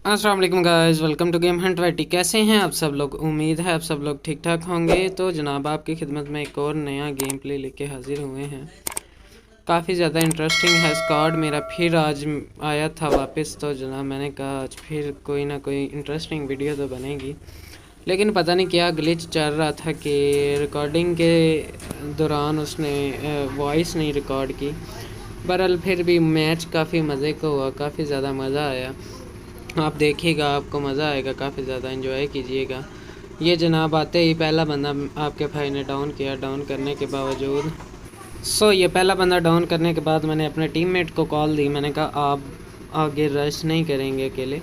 अस्सलाम वालेकुम guys, welcome to game hunt वाइटी। कैसे हैं आप सब लोग? उम्मीद है आप सब लोग ठीक ठाक होंगे। तो जनाब आपकी खिदमत में एक और नया गेम प्ले लेके हाजिर हुए हैं। काफ़ी ज़्यादा इंटरेस्टिंग है। स्क्वाड मेरा फिर आज आया था वापस, तो जनाब मैंने कहा आज फिर कोई ना कोई इंटरेस्टिंग वीडियो तो बनेगी। लेकिन पता नहीं क्या ग्लिच चल रहा था कि रिकॉर्डिंग के दौरान उसने वॉइस नहीं रिकॉर्ड की। बहरहाल फिर भी मैच काफ़ी मज़े का हुआ, काफ़ी ज़्यादा मज़ा आया। आप देखिएगा, आपको मज़ा आएगा, काफ़ी ज़्यादा एंजॉय कीजिएगा। ये जनाब आते ही पहला बंदा आपके भाई ने डाउन किया। डाउन करने के बावजूद ये पहला बंदा डाउन करने के बाद मैंने अपने टीममेट को कॉल दी। मैंने कहा आप आगे रश नहीं करेंगे अकेले।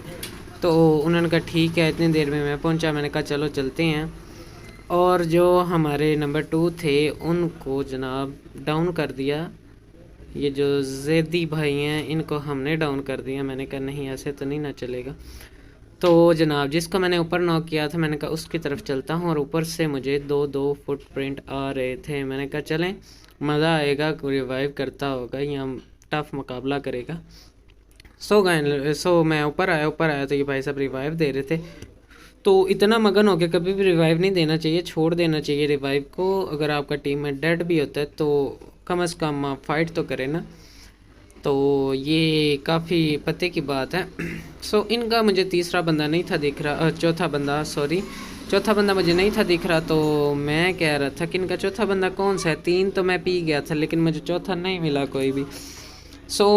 तो उन्होंने कहा ठीक है। इतनी देर में मैं पहुंचा। मैंने कहा चलो चलते हैं। और जो हमारे नंबर 2 थे उनको जनाब डाउन कर दिया। ये जो ज़ैदी भाई हैं इनको हमने डाउन कर दिया। मैंने कहा नहीं, ऐसे तो नहीं ना चलेगा। तो जनाब जिसको मैंने ऊपर नॉक किया था, मैंने कहा उसकी तरफ चलता हूँ। और ऊपर से मुझे दो फुटप्रिंट आ रहे थे। मैंने कहा चलें, मज़ा आएगा, रिवाइव करता होगा या टफ मुकाबला करेगा। मैं ऊपर आया तो ये भाई साहब रिवाइव दे रहे थे। तो इतना मगन हो के कभी भी रिवाइव नहीं देना चाहिए, छोड़ देना चाहिए रिवाइव को। अगर आपका टीम में डेड भी होता है तो कम से कम आप फाइट तो करें ना। तो ये काफ़ी पते की बात है। इनका मुझे तीसरा बंदा नहीं था दिख रहा, चौथा बंदा मुझे नहीं था दिख रहा। तो मैं कह रहा था कि इनका चौथा बंदा कौन सा है। 3 तो मैं पी गया था, लेकिन मुझे चौथा नहीं मिला कोई भी।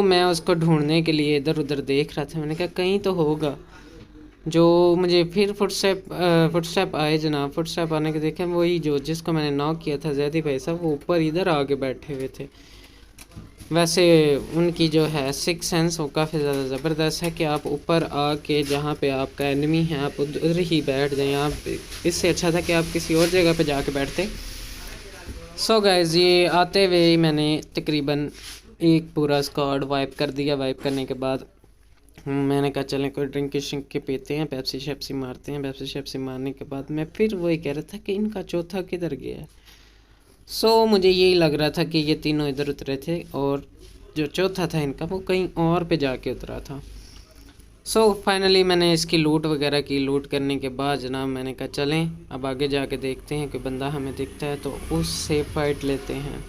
मैं उसको ढूंढने के लिए इधर उधर देख रहा था। मैंने कहा कहीं तो होगा। जो मुझे फिर फुटस्टेप आए जनाब। फुटस्टेप आने के देखे वही जो जिसको मैंने नॉक किया था, जैदी भाई साहब, वो ऊपर इधर आके बैठे हुए थे। वैसे उनकी जो है सिक्स सेंस वो काफ़ी ज़्यादा ज़बरदस्त है कि आप ऊपर आके जहाँ पे आपका एनिमी है आप उधर ही बैठ जाएं। आप इससे अच्छा था कि आप किसी और जगह पे जाके बैठते। गाइस, ये आते हुए मैंने तकरीबन एक पूरा स्क्वाड वाइप कर दिया। वाइप करने के बाद मैंने कहा चलें कोई ड्रिंक शिंक के पीते हैं, पेप्सी शेप्सी मारते हैं। पेप्सी शेप्सी मारने के बाद मैं फिर वही कह रहा था कि इनका चौथा किधर गया है। मुझे यही लग रहा था कि ये तीनों इधर उतरे थे और जो चौथा था इनका वो कहीं और पे जाके उतरा था। फाइनली मैंने इसकी लूट वगैरह की। लूट करने के बाद जनाब मैंने कहा चलें अब आगे जाके देखते हैं कि बंदा हमें दिखता है तो उससे फ़ाइट लेते हैं।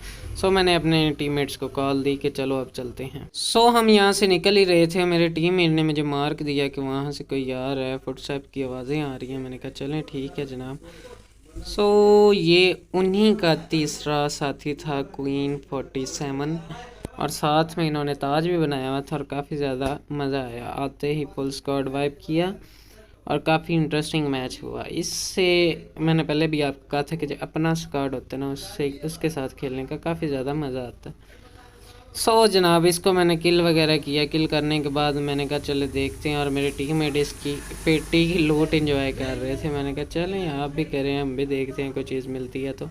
मैंने अपने टीममेट्स को कॉल दी कि चलो अब चलते हैं। हम यहाँ से निकल ही रहे थे। मेरे टीममेट ने मुझे मार्क दिया कि वहाँ से कोई आ रहा है, फुटस्टेप की आवाज़ें आ रही हैं। मैंने कहा चलें ठीक है जनाब। ये उन्हीं का तीसरा साथी था, क्वीन 47। और साथ में इन्होंने ताज भी बनाया हुआ था और काफ़ी ज़्यादा मज़ा आया। आते ही फुल स्क्वाड वाइप किया और काफ़ी इंटरेस्टिंग मैच हुआ। इससे मैंने पहले भी आपको कहा था कि जो अपना स्क्वाड होता है ना, उससे उसके साथ खेलने का काफ़ी ज़्यादा मज़ा आता है। जनाब इसको मैंने किल वगैरह किया। किल करने के बाद मैंने कहा चले देखते हैं। और मेरे टीममेट इसकी पेटी की लूट एंजॉय कर रहे थे। मैंने कहा चलें आप भी करें, हम भी देखते हैं कोई चीज़ मिलती है तो।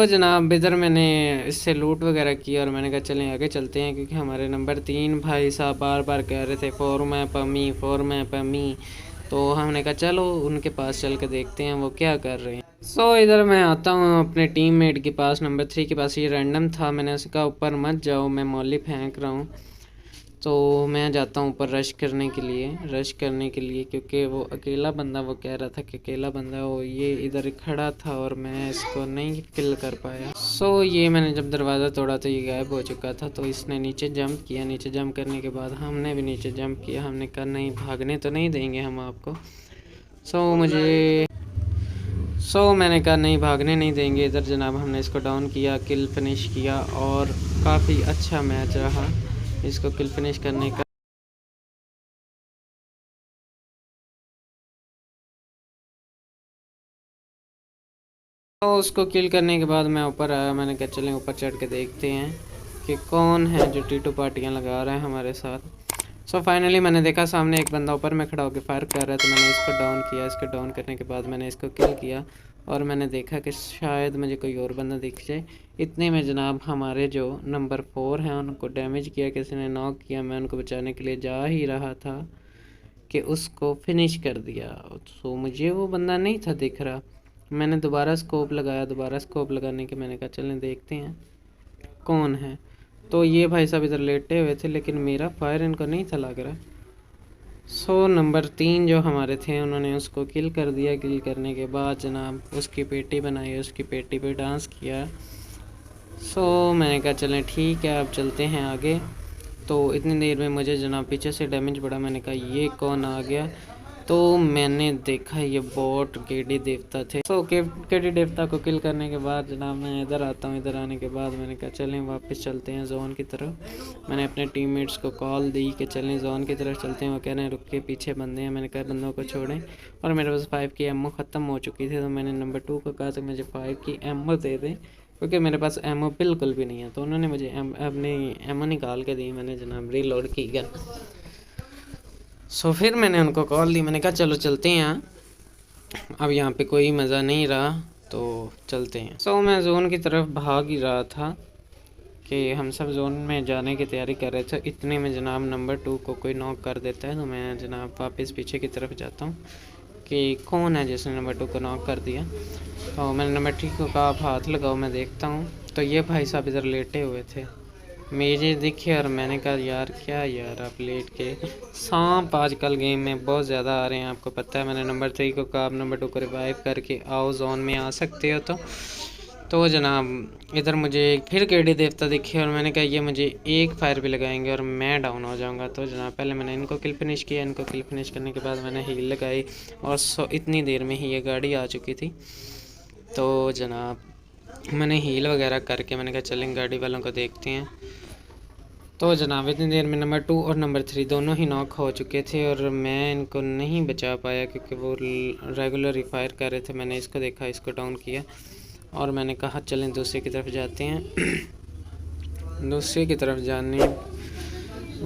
जनाब इधर मैंने इससे लूट वगैरह की और मैंने कहा चलें आगे चलते हैं, क्योंकि हमारे नंबर 3 भाई साहब बार बार कह रहे थे फोर मैप अमी। तो हमने कहा चलो उनके पास चल के देखते हैं वो क्या कर रहे हैं। इधर मैं आता हूँ अपने टीममेट के पास, नंबर 3 के पास। ये रैंडम था, मैंने उससे कहा ऊपर मत जाओ, मैं मौली फेंक रहा हूँ। मैं जाता हूँ ऊपर रश करने के लिए, क्योंकि वो अकेला बंदा, वो कह रहा था कि अकेला बंदा वो ये इधर खड़ा था और मैं इसको नहीं किल कर पाया। ये मैंने जब दरवाज़ा तोड़ा तो ये गायब हो चुका था। तो इसने नीचे जंप किया। नीचे जंप करने के बाद हमने भी नीचे जंप किया। हमने कहा नहीं, भागने तो नहीं देंगे हम आपको। मैंने कहा नहीं, भागने नहीं देंगे। इधर जनाब हमने इसको डाउन किया, किल फिनिश किया और काफ़ी अच्छा मैच रहा इसको किल फिनिश करने का। उसको किल करने के बाद मैं ऊपर आया। मैंने कहा चलें ऊपर चढ़ के देखते हैं कि कौन है जो टीटू पार्टियाँ लगा रहा है हमारे साथ। फाइनली मैंने देखा सामने एक बंदा ऊपर में खड़ा होकर फायर कर रहा है। तो मैंने इसको डाउन किया। इसको डाउन करने के बाद मैंने इसको किल किया और मैंने देखा कि शायद मुझे कोई और बंदा दिख जाए। इतने में जनाब हमारे जो नंबर 4 हैं उनको डैमेज किया, किसी ने नॉक किया। मैं उनको बचाने के लिए जा ही रहा था कि उसको फिनिश कर दिया। मुझे वो बंदा नहीं था दिख रहा। मैंने दोबारा स्कोप लगाया। दोबारा स्कोप लगाने के मैंने कहा चलें देखते हैं कौन है। ये भाई साहब इधर लेटे हुए थे, लेकिन मेरा फायर इनको नहीं था लग रहा। नंबर 3 जो हमारे थे उन्होंने उसको किल कर दिया। किल करने के बाद जनाब उसकी पेटी बनाई, उसकी पेटी पे डांस किया। मैंने कहा चलें ठीक है, अब चलते हैं आगे। तो इतनी देर में मुझे जनाब पीछे से डैमेज पड़ा। मैंने कहा ये कौन आ गया, तो मैंने देखा ये बॉट केडी देवता थे। केडी देवता को किल करने के बाद जनाब मैं इधर आता हूँ। इधर आने के बाद मैंने कहा चलें वापस चलते हैं जोन की तरफ। मैंने अपने टीममेट्स को कॉल दी कि चलें जोन की तरफ चलते हैं। वो कह रहे हैं रुक के, पीछे बंदे हैं। मैंने कहा बंदों को छोड़ें, और मेरे पास 5 की एमओ ख़त्म हो चुकी थी। तो मैंने नंबर 2 को कहा कि मुझे 5 की एमओ दे दें, क्योंकि मेरे पास एमओ बिल्कुल भी नहीं है। तो उन्होंने मुझे अपनी एमओ निकाल के दी। मैंने जनाब रीलोड की गन। फिर मैंने उनको कॉल दी। मैंने कहा चलो चलते हैं यहाँ, अब यहाँ पे कोई मज़ा नहीं रहा, तो चलते हैं। मैं जोन की तरफ भाग ही रहा था कि हम सब जोन में जाने की तैयारी कर रहे थे। इतने में जनाब नंबर 2 को कोई नॉक कर देता है। तो मैं जनाब वापस पीछे की तरफ जाता हूँ कि कौन है जिसने नंबर 2 को नॉक कर दिया। तो मैंने नंबर 3 को कहा आप हाथ लगाओ, मैं देखता हूँ। तो ये भाई साहब इधर लेटे हुए थे, मुझे दिखे, और मैंने कहा यार क्या यार आप लेट के। सांप आजकल गेम में बहुत ज़्यादा आ रहे हैं, आपको पता है। मैंने नंबर 3 को कहा आप नंबर 2 को रिवाइव करके आओ, जोन में आ सकते हो। तो जनाब इधर मुझे फिर केडी देवता दिखे, और मैंने कहा ये मुझे एक फायर भी लगाएंगे और मैं डाउन हो जाऊंगा। तो जनाब पहले मैंने इनको किल फिनिश किया। इनको किल फिनिश करने के बाद मैंने हील लगाई, और इतनी देर में ही ये गाड़ी आ चुकी थी। तो जनाब मैंने हील वगैरह करके मैंने कहा चलें गाड़ी वालों को देखते हैं। तो जनाब इतनी देर में नंबर 2 और नंबर 3 दोनों ही नॉक हो चुके थे, और मैं इनको नहीं बचा पाया क्योंकि वो रेगुलर ही फायर कर रहे थे। मैंने इसको देखा, इसको डाउन किया, और मैंने कहा चलें दूसरे की तरफ जाते हैं। दूसरे की तरफ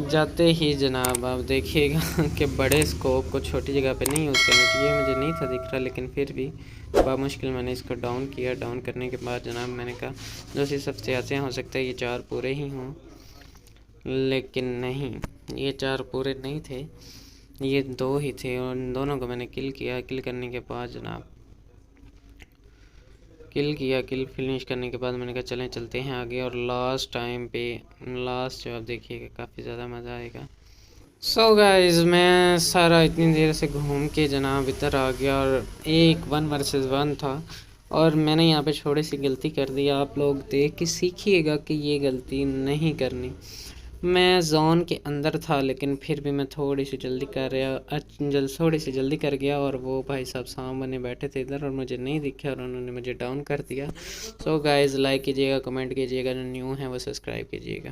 जाते ही जनाब आप देखिएगा कि बड़े स्कोप को छोटी जगह पे नहीं यूज़ करना चाहिए। मुझे नहीं था दिख रहा, लेकिन फिर भी मुश्किल मैंने इसको डाउन किया। डाउन करने के बाद जनाब मैंने कहा दूसरी सबसे आते हैं, हो सकता है ये 4 पूरे ही हों, लेकिन नहीं, ये 4 पूरे नहीं थे, ये 2 ही थे। और इन दोनों को मैंने किल किया। किल करने के बाद जनाब किल फिनिश करने के बाद मैंने कहा चलें चलते हैं आगे। और लास्ट टाइम पे लास्ट जो आप देखिएगा काफ़ी ज़्यादा मज़ा आएगा। गाइस मैं सारा इतनी देर से घूम के जनाब इधर आ गया, और एक 1 वर्सेस 1 था, और मैंने यहाँ पे थोड़ी सी गलती कर दी। आप लोग देख के सीखिएगा कि ये गलती नहीं करनी। मैं जोन के अंदर था, लेकिन फिर भी मैं थोड़ी सी जल्दी कर गया, और वो भाई साहब सामने बैठे थे इधर और मुझे नहीं दिखे, और उन्होंने मुझे डाउन कर दिया। गाइस लाइक कीजिएगा, कमेंट कीजिएगा, जो न्यू है वो सब्सक्राइब कीजिएगा।